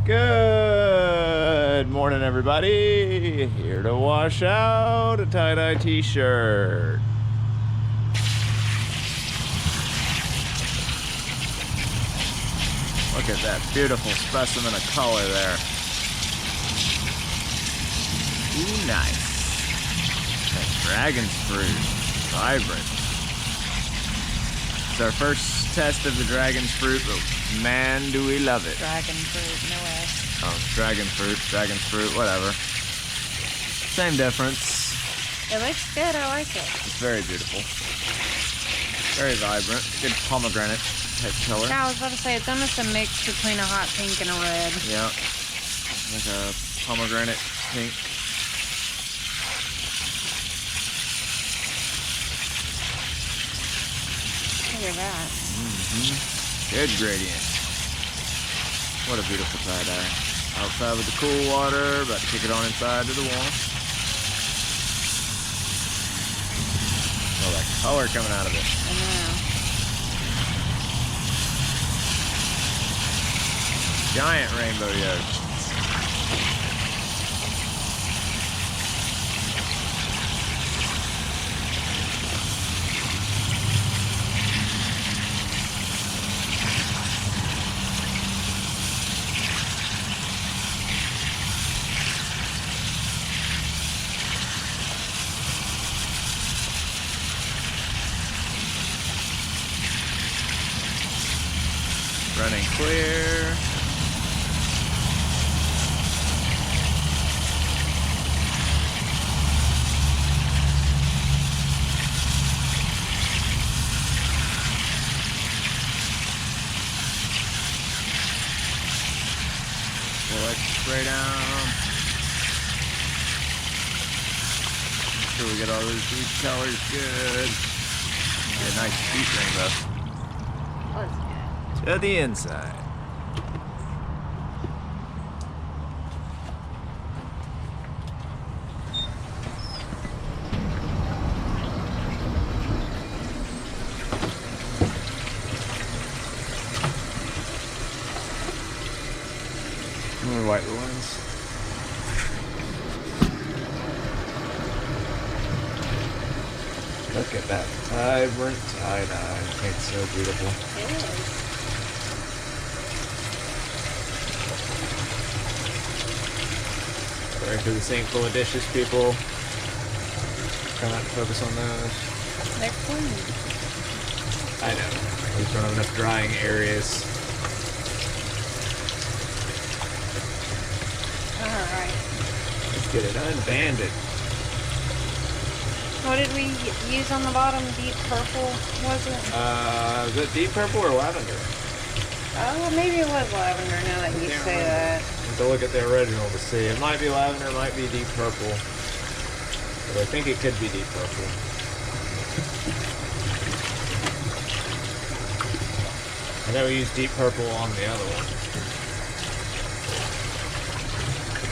Good morning, everybody. Here to wash out a tie-dye t-shirt. Look at that beautiful specimen of color there. Ooh, nice. That dragon's fruit, vibrant. It's our first test of the dragon's fruit, but man, do we love it. Dragon fruit, no way. Oh, dragon's fruit, whatever. Same difference. It looks good, I like it. It's very beautiful. Very vibrant. Good pomegranate type color. Yeah, I was about to say, it's almost a mix between a hot pink and a red. Yeah. Like a pomegranate pink. Look at that. Good gradient. What a beautiful tie-dye. Outside with the cool water, about to kick it on inside to the wall. Oh, that color coming out of it. I know. Giant rainbow yolk. Running clear. We'll let you spray down. Make sure we get all those deep colors good. Get a nice deep rainbow. Oh, it's good. To the inside. More white ones. Look at that vibrant tie-dye. It's so beautiful. It is. Sorry for the sink full of dishes, people. Try not to focus on those. They're clean. I know. We just don't have enough drying areas. Alright. Let's get it unbanded. What did we use on the bottom? Deep purple, was it? Is it deep purple or lavender? Oh, maybe it was lavender now that you say that. I have to look at the original to see. It might be lavender, it might be deep purple. But I think it could be deep purple. I know we used deep purple on the other one.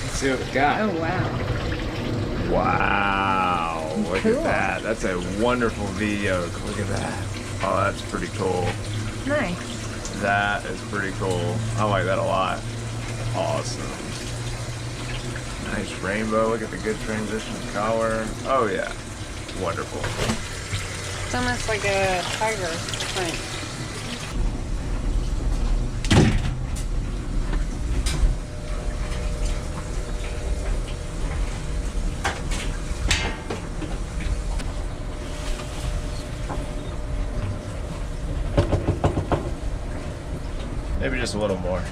Let's see what we got. Oh, wow. Wow, look Cool. at that. That's a wonderful V yoke. Look at that. Oh, that's pretty cool. Nice. That is pretty cool. I like that a lot. Awesome. Nice rainbow. Look at the good transition of color. Oh yeah. Wonderful. It's almost like a tiger print. Maybe just a little more.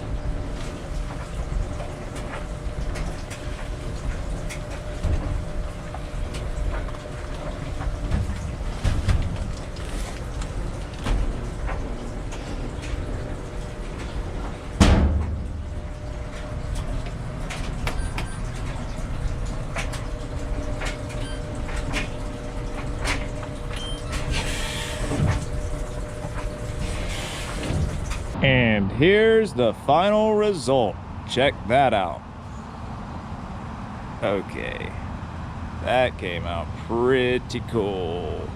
And here's the final result. Check that out. Okay, that came out pretty cool.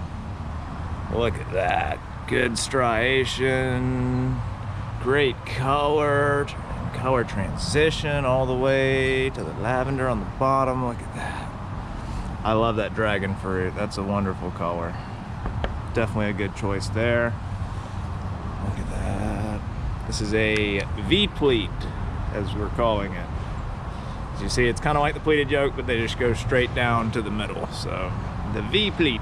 Look at that. Good striation, great color. Turn color transition all the way to the lavender on the bottom. Look at that. I love that dragon fruit. That's a wonderful color. Definitely a good choice there. Look at that. This is a V-pleat, as we're calling it. As you see, it's kind of like the pleated yoke, but they just go straight down to the middle. So the V-pleat.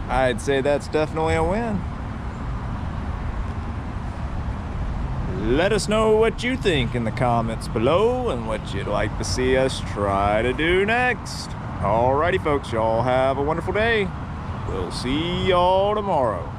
I'd say that's definitely a win. Let us know what you think in the comments below and what you'd like to see us try to do next. Alrighty folks, y'all have a wonderful day. We'll see y'all tomorrow.